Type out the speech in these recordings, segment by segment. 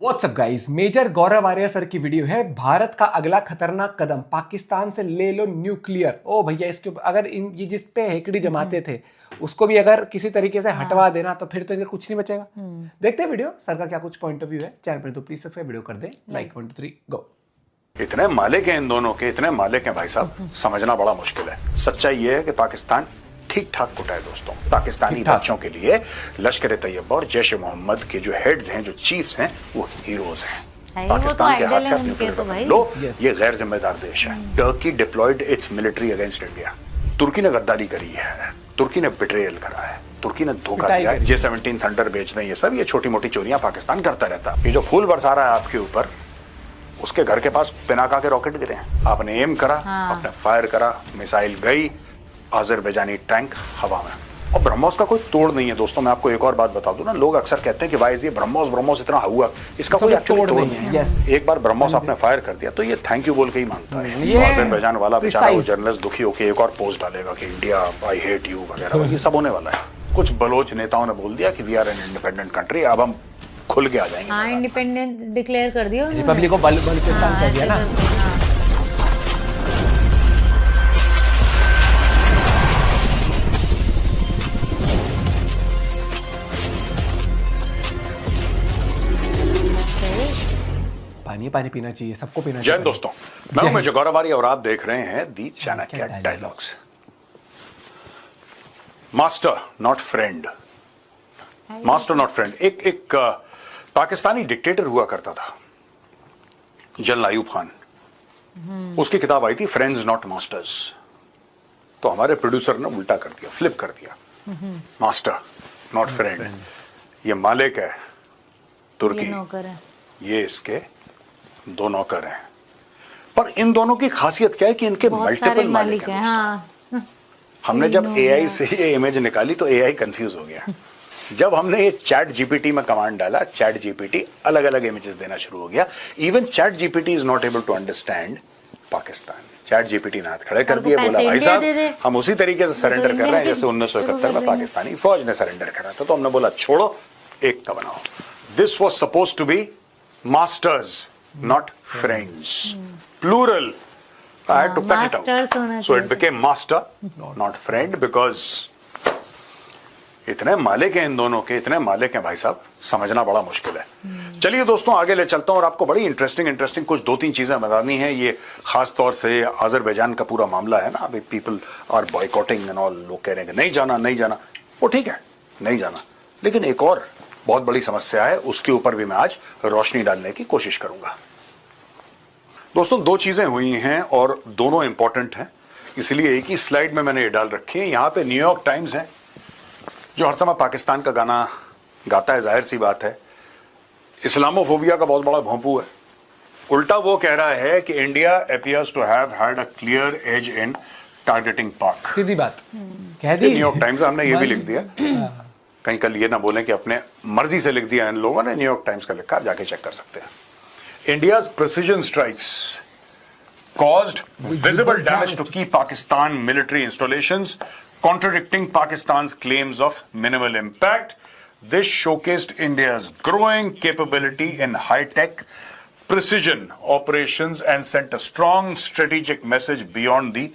WhatsApp guys, major गौरव Arya sir की video है। भारत का अगला खतरनाक कदम, पाकिस्तान से ले लो न्यूक्लियर। ओ भैया, इसके अगर ये जिस पे हेकड़ी जमाते थे उसको भी अगर किसी तरीके से हटवा देना तो फिर तो इनका कुछ नहीं बचेगा। देखते हैं वीडियो, सर का क्या कुछ पॉइंट ऑफ व्यू है। चैनल पर तो प्लीज सब्सक्राइब, वीडियो कर दें लाइक। 1 2 3 गो। इतने मालिक हैं इन दोनों के, इतने मालिक हैं भाई साहब, समझना बड़ा मुश्किल है। सच्चाई ये है कि पाकिस्तान ठीक ठाक कुटा है दोस्तों। पाकिस्तानी बच्चों के लिए लश्कर तैयबा और जैश मोहम्मद के जो हेड्स हैं, जो चीफ्स हैं, वो हीरोज हैं। पाकिस्तान के हाथ से अपने लो, ये गैर जिम्मेदार देश है। Turkey deployed its military against India. तुर्की ने गद्दारी करी है, तुर्की ने बिट्रेयल करा है, तुर्की ने धोखा दिया है। J-17 थंडर बेच दें, ये सब ये छोटी मोटी चोरियां पाकिस्तान करता रहता है। ये जो फूल बरसा रहा है आपके ऊपर, उसके घर के पास पिनाका के रॉकेट गिरे हैं। आपने एम करा, आपने फायर करा, मिसाइल गई, आज़रबैजानी टैंक हवा में। और ब्रह्मोस का कोई तोड़ नहीं है दोस्तों। मैं आपको एक और बात बता दूं ना, लोग अक्सर कहते हैं कि भाई ये ब्रह्मोस इतना हुआ, इसका कोई एक्चुअली तोड़ नहीं है। एक बार ब्रह्मोस आपने फायर कर दिया तो ये थैंक यू बोल के ही मानता है। तो आज़रबैजान वाला बेचारा वो जर्नलिस्ट दुखी होकर एक और पोस्ट डालेगा कि इंडिया आई हेट यू वगैरह, ये सब होने वाला है। कुछ बलोच नेताओं ने बोल दिया कि we are an independent country, अब हम खुल के आ जाएंगे। हाँ, इंडिपेंडेंट डिक्लेयर कर दिया, रिपब्लिक को बलूचिस्तान कर दिया ना। पानी पानी पीना चाहिए, सबको पीना चाहिए। जय दोस्तों, मैं हूं मेजर गौरव आर्या और आप देख रहे हैं the Chanakya dialogues. Master not friend, master not friend. एक पाकिस्तानी डिक्टेटर हुआ करता था, जनरल आयूब खान। उसकी किताब आई थी फ्रेंड्स नॉट मास्टर्स। तो हमारे प्रोड्यूसर ने उल्टा कर दिया, फ्लिप कर दिया। Master not friend. ये मालिक है तुर्की, ये इसके दो नौकर हैं। पर इन दोनों की खासियत क्या है कि इनके मल्टीपल मालिक हैं। हाँ। हमने जब AI से ये इमेज निकाली तो AI कंफ्यूज हो गया। जब हमने ये चैट जीपीटी में कमांड डाला, चैट जीपीटी अलग अलग इमेजेस देना शुरू हो गया। Even chat GPT is not able to understand Pakistan. Chat GPT ने हाथ खड़े कर दिए, बोला भाई साहब हम उसी तरीके से सरेंडर कर रहे हैं जैसे 1971 में पाकिस्तानी फौज ने सरेंडर करा था। तो हमने बोला छोड़ो, एक का बनाओ। This was suppose to be masters not friends, plural. I had to cut it out, so it became master not friend, because इतने मालिक हैं इन दोनों के, इतने मालिक हैं भाई साहब, समझना बड़ा मुश्किल है। चलिए दोस्तों, आगे ले चलता हूं और आपको बड़ी इंटरेस्टिंग कुछ 2-3 चीजें बतानी है। ये खास तौर से आज़रबैजान का पूरा मामला है ना, अभी people are boycotting and all. लोग कह रहे हैं कि नहीं जाना, वो ठीक है, नहीं जाना, लेकिन एक और बहुत बड़ी समस्या है, उसके ऊपर भी मैं आज रोशनी डालने की कोशिश करूंगा। दोस्तों, 2 चीजें हुई हैं और दोनों इंपॉर्टेंट हैं, इसलिए एक ही स्लाइड में मैंने ये डाल रखी है। यहां पे न्यूयॉर्क टाइम्स है जो हर समय पाकिस्तान का गाना गाता है, जाहिर सी बात है। इस्लामोफोबिया का बहुत बड़ा भोंपू है। उल्टा वो कह रहा है कि India appears to have had a clear edge in targeting Pak. सीधी बात कह दी न्यूयॉर्क टाइम्स। हमने ये भी लिख दिया, कहीं कल ये ना बोलें कि अपने मर्जी से लिख दिया इन लोगों ने। न्यूयॉर्क टाइम्स का लिखा, जाके चेक कर सकते हैं। India's precision strikes caused visible damage to key Pakistan military installations, contradicting Pakistan's claims of minimal impact. This showcased India's growing capability in high-tech precision operations and sent a strong strategic message beyond the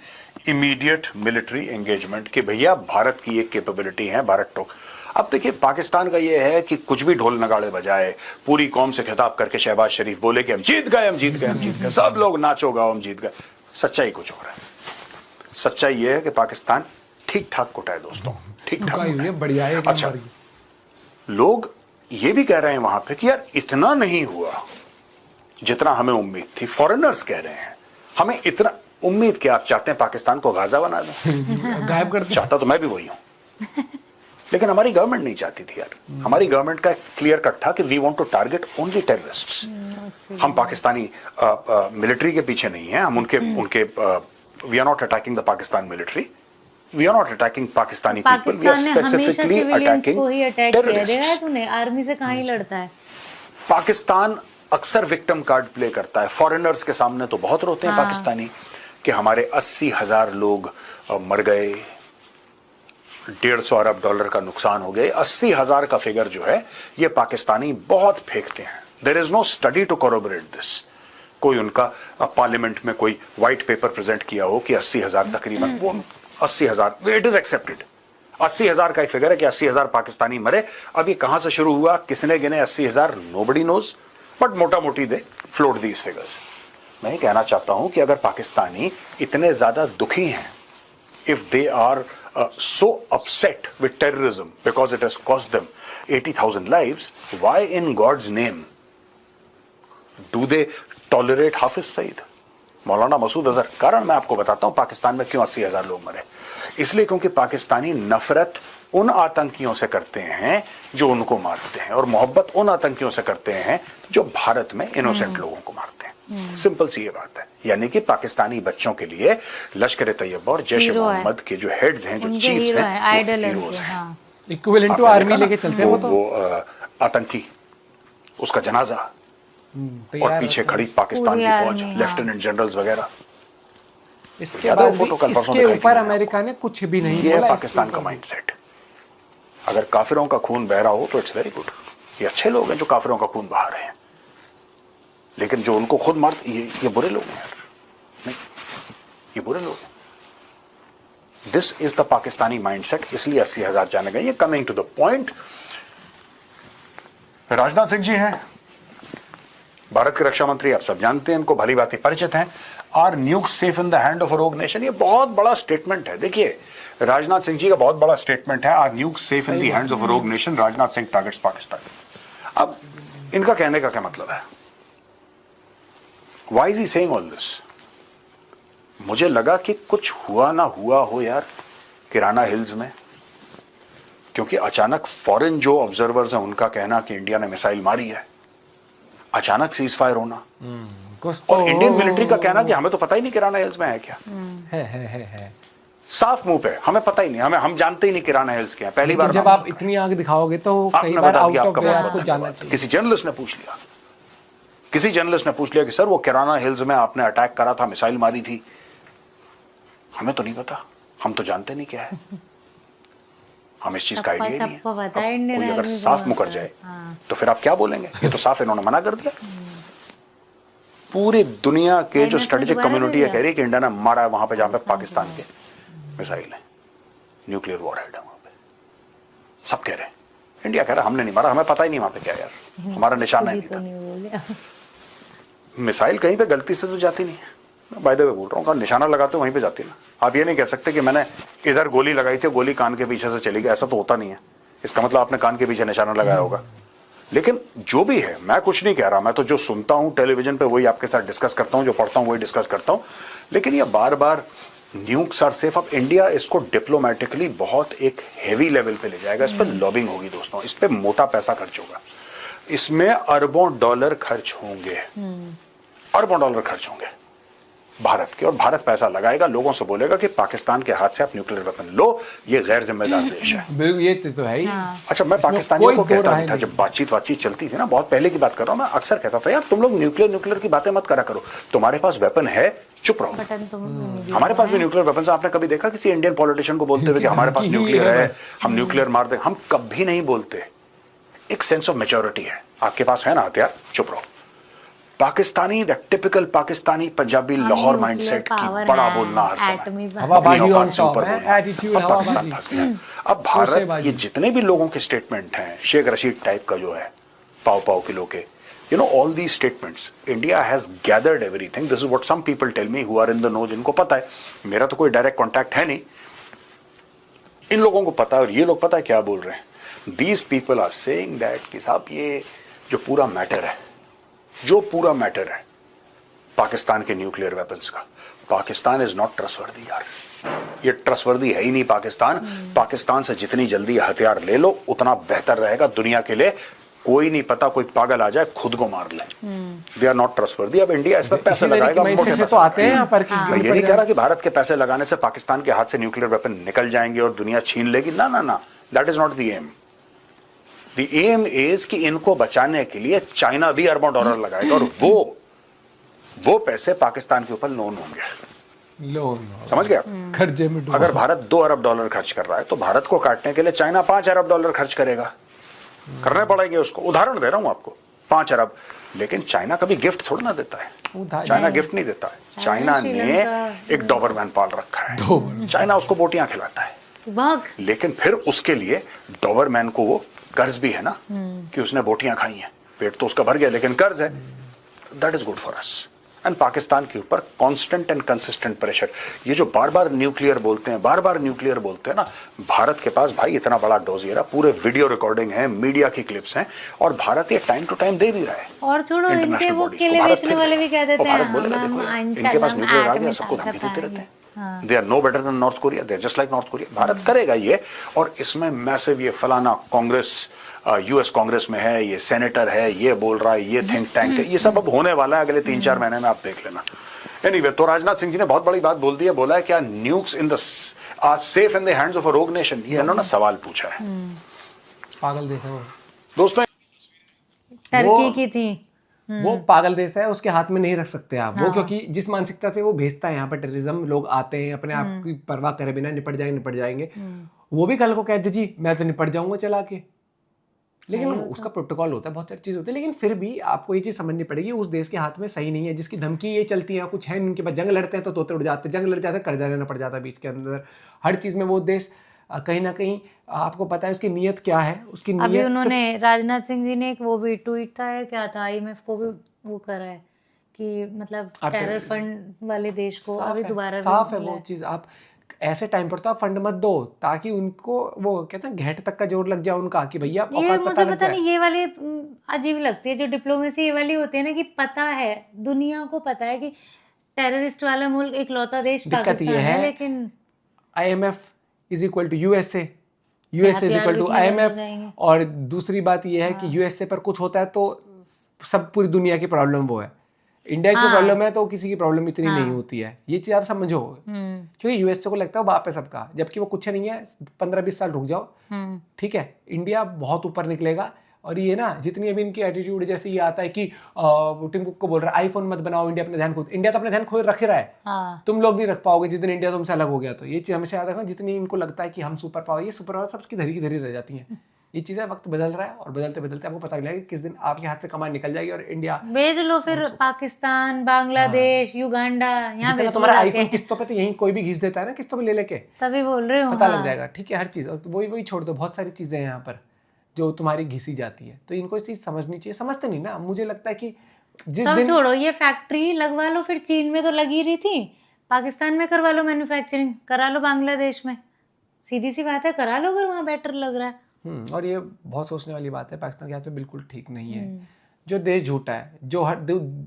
immediate military engagement कि भैया भारत की एक capability है, भारत टोक। अब देखिए, पाकिस्तान का ये है कि कुछ भी ढोल नगाड़े बजाए, पूरी कौम से खिताब करके शहबाज शरीफ बोले कि हम जीत गए, सब लोग नाचो गाओ, हम जीत गए। सच्चाई कुछ और है। सच्चाई ये है कि पाकिस्तान ठीक ठाक कुटा है दोस्तों, ठीक ठाक बढ़िया है। अच्छा, लोग ये भी कह रहे हैं वहां पे कि यार इतना नहीं हुआ जितना हमें उम्मीद थी। फॉरेनर्स कह रहे हैं हमें इतना उम्मीद क्या, आप चाहते हैं पाकिस्तान को गाजा बना दें? गायब कर दें। चाहता तो मैं भी वही हूं, लेकिन हमारी गवर्नमेंट नहीं चाहती थी यार। हमारी गवर्नमेंट का क्लियर कट था कि we want to target only terrorists. हम पाकिस्तानी मिलिट्री के पीछे नहीं हैं, हम उनके we are not attacking the Pakistan military, we are not attacking Pakistani people, we are specifically attacking terrorists. तूने आर्मी से कहां ही लड़ता है। पाकिस्तान अक्सर विक्टिम कार्ड प्ले करता है। फॉरेनर्स के सामने तो बहुत रोते हैं पाकिस्तानी कि हमारे 80,000 लोग मर गए, 150 अरब डॉलर का नुकसान हो गया। 80,000 का फिगर जो है ये पाकिस्तानी बहुत फेंकते हैं, there is no study to corroborate this. कोई उनका पार्लियामेंट में कोई व्हाइट पेपर प्रेजेंट किया हो कि 80,000 तकरीबन, वो 80,000 इट इज एक्सेप्टेड। 80,000 का एक फिगर है कि 80,000 पाकिस्तानी मरे। अब ये कहां से शुरू हुआ, किसने गिने 80,000, नोबडी नोज, बट मोटा मोटी दे फ्लोट दीज फिगर्स। मैं ये कहना चाहता हूं कि अगर पाकिस्तानी इतने ज्यादा दुखी हैं, if they are so upset with terrorism because it has cost them 80,000 lives, why in God's name do they tolerate Hafiz Saeed, मौलाना मसूद अजहर? कारण मैं आपको बताता हूं पाकिस्तान में क्यों 80,000 लोग मरे। इसलिए क्योंकि पाकिस्तानी नफरत उन आतंकियों से करते हैं जो उनको मारते हैं, और मोहब्बत उन आतंकियों से करते हैं जो भारत में इनोसेंट लोगों को मारते हैं। सिंपल सी ये बात है। यानी कि पाकिस्तानी बच्चों के लिए लश्कर तैयबा और जैश मोहम्मद के जो हेड्स हैं, जो चीफ्स हैं, आइडल हीरोज हैं। इक्विवेलेंट टू आर्मी लेके चलते हैं वो तो। वो आतंकी, उसका जनाजा और पीछे खड़ी पाकिस्तान की फौज, लेफ्टिनेंट जनरल्स वगैरह। इसके बाद इसके ऊपर अमेरिका ने कुछ भी नहीं बोला। बोला। ये पाकिस्तान का माइंडसेट। अगर काफिरों का खून बह रहा हो तो इट्स वेरी गुड, ये अच्छे लोग हैं जो काफिरों का खून बहा रहे हैं, लेकिन जो उनको खुद मारते ये बुरे लोग हैं यार। नहीं, ये बुरे लोग हैं। This is the Pakistani mindset. इसलिए 80,000 जाने गए। ये coming to the point, Rajnath Singh ji हैं भारत के रक्षा मंत्री, आप सब जानते हैं, इनको भली बात परिचित हैं। Are nukes safe in the hand of a rogue nation, ये बहुत बड़ा स्टेटमेंट है। देखिए राजनाथ सिंह जी का बहुत बड़ा स्टेटमेंट है, are nukes safe in the hands of a rogue nation, Rajnath Singh targets Pakistan. अब इनका कहने का क्या मतलब है? Why is he saying all this? मुझे लगा कि कुछ हुआ ना हुआ हो यार किराना हिल्स में, क्योंकि अचानक फॉरेन जो ऑब्जर्वर्स हैं उनका कहना कि इंडिया ने मिसाइल मारी है, अचानक सीज फायर होना, और इंडियन मिलिट्री का कहना कि हमें तो पता ही नहीं किराना हिल्स में है क्या। है साफ मुंह पे हमें पता ही नहीं, हम जानते ही नहीं किराना हिल्स क्या है। पहली बार जब आप इतनी आग दिखाओगे तो कई बार आउट ऑफ वे आपको जाना चाहिए। किसी जर्नलिस्ट ने पूछ लिया, किसी जर्नलिस्ट ने पूछ लिया कि सर वो किराना हिल्स में आपने अटैक करा था, मिसाइल मारी थी, हमें तो नहीं पता, हम तो जानते नहीं क्या है, हम इस चीज का आइडिया नहीं है। कोई अगर साफ मुकर जाए तो फिर आप क्या बोलेंगे? ये तो साफ इन्होंने मना कर दिया। पूरी दुनिया के जो स्ट्रेटेजिक कम्युनिटी है कह रही है कि इंडिया ने मारा है वहां पे जहां पे पाकिस्तान के मिसाइल है, न्यूक्लियर वॉरहेड है वहां पे, सब कह रहे हैं। इंडिया कह रहा है हमने नहीं मारा, हमें पता ही नहीं वहां पे क्या यार, हमारा निशाना ही नहीं था। मिसाइल कहीं पे गलती से तो जाती नहीं है, बाय द वे बोल रहा हूँ, निशाना लगाते वहीं पे जाती है ना। आप ये नहीं कह सकते कि मैंने इधर गोली लगाई थी, गोली कान के पीछे से चली गई, ऐसा तो होता नहीं है। इसका मतलब आपने कान के पीछे निशाना लगाया होगा। लेकिन जो भी है, मैं कुछ नहीं कह रहा, मैं तो जो सुनता हूं टेलीविजन पे वही आपके साथ डिस्कस करता हूं, जो पढ़ता हूं वही डिस्कस करता हूं। लेकिन ये बार बार न्यूक्स आर सेफ, अब इंडिया इसको डिप्लोमेटिकली बहुत एक हेवी लेवल पे ले जाएगा। इस पर लॉबिंग होगी दोस्तों, इस पे मोटा पैसा खर्च होगा, इसमें अरबों डॉलर खर्च होंगे, अरबों डॉलर खर्च होंगे भारत के, और भारत पैसा लगाएगा, लोगों से बोलेगा कि पाकिस्तान के हाथ से आप न्यूक्लियर वेपन लो, ये गैर जिम्मेदार देश है। ये तो है ही। अच्छा, मैं पाकिस्तानियों को कहता नहीं था, जब बातचीत चलती थी ना, बहुत पहले की बात कर रहा हूं, मैं अक्सर कहता था यार तुम लोग न्यूक्लियर की बातें मत करा करो, तुम्हारे पास वेपन है, चुप रहो। हमारे पास भी न्यूक्लियर वेपन। आपने कभी देखा किसी इंडियन पॉलिटिशियन को बोलते हुए कि हमारे पास न्यूक्लियर है, हम न्यूक्लियर मार दे? हम कभी नहीं बोलते। एक सेंस ऑफ मेच्योरिटी है, आपके पास है ना हथियार, चुप रहो। Pakistani, the typical Pakistani Punjabi Lahore mindset की बड़ा बोलना हर समय, हवाबाजी ऑन से ऊपर बोलना। एटीट्यूड, अब पाकिस्तान फंस गया। अब भारत, ये जितने भी लोगों के स्टेटमेंट हैं, शेख रशीद टाइप का जो है, पाव किलो के, you know all these statements, India has gathered everything. This is what some people tell me who are in the know, जिनको पता है, मेरा तो कोई डायरेक्ट कांटेक्ट है नहीं, इन लोगों को पता है, और ये लोग पता है क्या बोल रहे हैं। These people are saying that कि साहब ये जो पूरा मैटर है, जो पूरा मैटर है पाकिस्तान के न्यूक्लियर वेपन्स का, पाकिस्तान इज नॉट ट्रस्टवर्दी यार, ये ट्रस्टवर्दी है ही नहीं पाकिस्तान। पाकिस्तान से जितनी जल्दी हथियार ले लो उतना बेहतर रहेगा दुनिया के लिए। कोई नहीं पता, कोई पागल आ जाए खुद को मार ले। They are not trustworthy. अब इंडिया इस पर पैसे लगाएगा, मोटे पैसे तो आते हैं यहाँ पर। मैं ये नहीं कह रहा कि भारत के पैसे लगाने से पाकिस्तान के हाथ से न्यूक्लियर वेपन निकल जाएंगे और दुनिया छीन लेगी, ना ना ना, that is not the aim. The aim is कि इनको बचाने के लिए चाइना भी अरबों डॉलर लगाएगा, और वो पैसे पाकिस्तान के ऊपर लोन होंगे। समझ गया? खर्चे में अगर भारत 2 अरब डॉलर खर्च कर रहा है तो भारत को काटने के लिए चाइना 5 अरब डॉलर खर्च करेगा, करने पड़ेंगे उसको। उदाहरण दे रहा हूं आपको, 5 अरब, लेकिन चाइना कभी गिफ्ट थोड़ा ना देता है, चाइना गिफ्ट नहीं देता है। चाइना ने एक डॉबरमैन पाल रखा है, चाइना उसको बोटियां खिलाता है, लेकिन फिर उसके लिए डॉबरमैन को वो कर्ज भी है ना कि उसने बोटियां खाई हैं, पेट तो उसका भर गया लेकिन कर्ज है। That is good for us. And Pakistan के ऊपर कांस्टेंट एंड कंसिस्टेंट प्रेशर, ये जो बार बार न्यूक्लियर बोलते हैं ना, भारत के पास भाई इतना बड़ा डोजियर है, पूरे वीडियो रिकॉर्डिंग है, मीडिया की क्लिप्स हैं, और भारत ये टाइम टू टाइम दे भी रहा है। और छोड़ो, इनके वो केले बेचने वाले भी कह देते हैं इनके पास न्यूक्लियर आ गया, सबको धमकी देते रहते हैं। They are no better than North Korea, they are just like North Korea. Bharat करेगा ये, और इसमें मैसिव ये फलाना कांग्रेस, यूएस कांग्रेस में है, ये सेनेटर है, ये बोल रहा है, ये थिंक टैंक है, ये सब अब होने वाला है अगले 3-4 महीने में, आप देख लेना। एनीवे, तो राजनाथ सिंह जी ने बहुत बड़ी बात बोल दी है, बोला है क्या nukes in the are safe in the hands of a rogue nation, ये इन्होंने सवाल पूछा है। पागल देश है वो दोस्तों, टर्की की थी, वो पागल देश है, उसके हाथ में नहीं रख सकते आप वो, क्योंकि जिस मानसिकता से वो भेजता है यहाँ पर टेररिज्म, लोग आते हैं अपने आप की परवाह करे बिना निपट जाएंगे, वो भी कल को कहते जी मैं तो निपट जाऊंगा चला के, लेकिन उसका प्रोटोकॉल होता है, बहुत सारी चीज होती है, लेकिन फिर भी आपको ये चीज समझनी पड़ेगी उस देश के हाथ में सही नहीं है, जिसकी धमकी ये चलती है, कुछ है उनके पास, जंग लड़ते हैं तो तोते उड़ जाते हैं, जंग लड़ जाते हैं कर्जा लेना पड़ जाता है बीच के अंदर, हर चीज में वो देश कहीं ना कहीं आपको पता है उसकी नीयत क्या है, उसकी नीयत। अभी उन्होंने राजनाथ सिंह जी ने एक वो भी ट्वीट था, क्या था, IMF को भी वो करा है कि मतलब टेरर फंड वाले देश को अभी दोबारा साफ है वो चीज। आप ऐसे टाइम पर तो आप फंड मत दो ताकि उनको वो कहते हैं घेट तक का जोर लग जाए उनका कि भैया ये मुझे पता नहीं, ये वाली अजीब लगती है जो डिप्लोमेसी ये वाली होती है ना, कि पता है, दुनिया को पता है कि टेररिस्ट वाला मुल्क इकलौता देश पाकिस्तान है, लेकिन IMF is equal to USA is equal to IMF। और दूसरी बात ये है कि USA पर कुछ होता है तो सब पूरी दुनिया की प्रॉब्लम वो है, इंडिया की प्रॉब्लम है तो किसी की प्रॉब्लम इतनी नहीं होती है, ये चीज आप समझो, क्योंकि USA को लगता है बाप है सबका, जबकि वो कुछ नहीं है। 15-20 साल रुक जाओ, ठीक है, इंडिया बहुत ऊपर निकलेगा। और ये ना जितनी अभी इनकी एटीट्यूड, जैसे ये आता है कि टिम कुक को बोल रहा है आईफोन मत बनाओ, इंडिया अपना ध्यान खुद, इंडिया तो अपना ध्यान खुद रख रहा है, तुम लोग नहीं रख पाओगे जिस दिन इंडिया तुमसे अलग हो गया। तो ये चीज हमेशा याद रखना, जितनी इनको लगता है कि हम सुपर पावर, ये सुपर पावर सबकी धरी की धरी रह जाती है। ये चीजें वक्त बदल रहा है, और बदलते बदलते आपको पता लगेगा कि किस दिन आपके हाथ से कमान निकल जाएगी और इंडिया भेज लो फिर पाकिस्तान, बांग्लादेश, युगांडा, यहाँ भेज तुम्हारा आईफोन किस्तों पे तो यहीं कोई भी घिस देता है ना, किस्तों पे ले लेके, तभी बोल रहे हो, पता लग जाएगा, ठीक है, हर चीज। और वही छोड़ दो, बहुत सारी चीजें हैं यहाँ पर जो तुम्हारी घिसी जाती है, तो इनको इस चीज समझनी चाहिए, समझते नहीं ना। मुझे लगता है कि जिस सब दिन छोड़ो, ये फैक्ट्री लगवा लो, फिर चीन में तो लगी रही थी, पाकिस्तान में करवा लो, मैन्युफैक्चरिंग करा लो, बांग्लादेश में, सीधी सी बात है, करा लो अगर वहाँ बेटर लग रहा है। और ये बहुत सोचने वाली बात है, पाकिस्तान के हाथ में बिल्कुल ठीक नहीं है। जो देश झूठा है, जो हर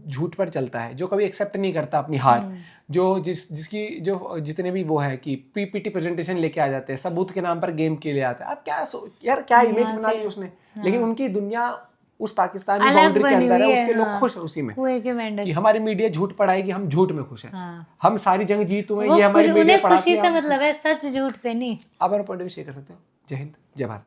झूठ पर चलता है, जो कभी एक्सेप्ट नहीं करता अपनी हार, जो जिसकी जो जितने भी वो है कि PPT प्रेजेंटेशन लेके आ जाते हैं, सबूत के नाम पर गेम के लिए आते हैं। अब क्या यार क्या इमेज बना ली उसने, लेकिन उनकी दुनिया उस पाकिस्तानी बाउंड्री के अंदर है, उसके लोग खुश है उसी में कि हमारी मीडिया झूठ पढ़ाएगी, हम झूठ में खुश हैं, हम सारी जंग जीत हुए, ये हमारी मीडिया पढ़ाती है। खुशी से मतलब है, सच झूठ से नहीं। आप अपना पॉइंट ऑफ व्यू शेयर कर सकते हो। जय हिंद, जय भारत।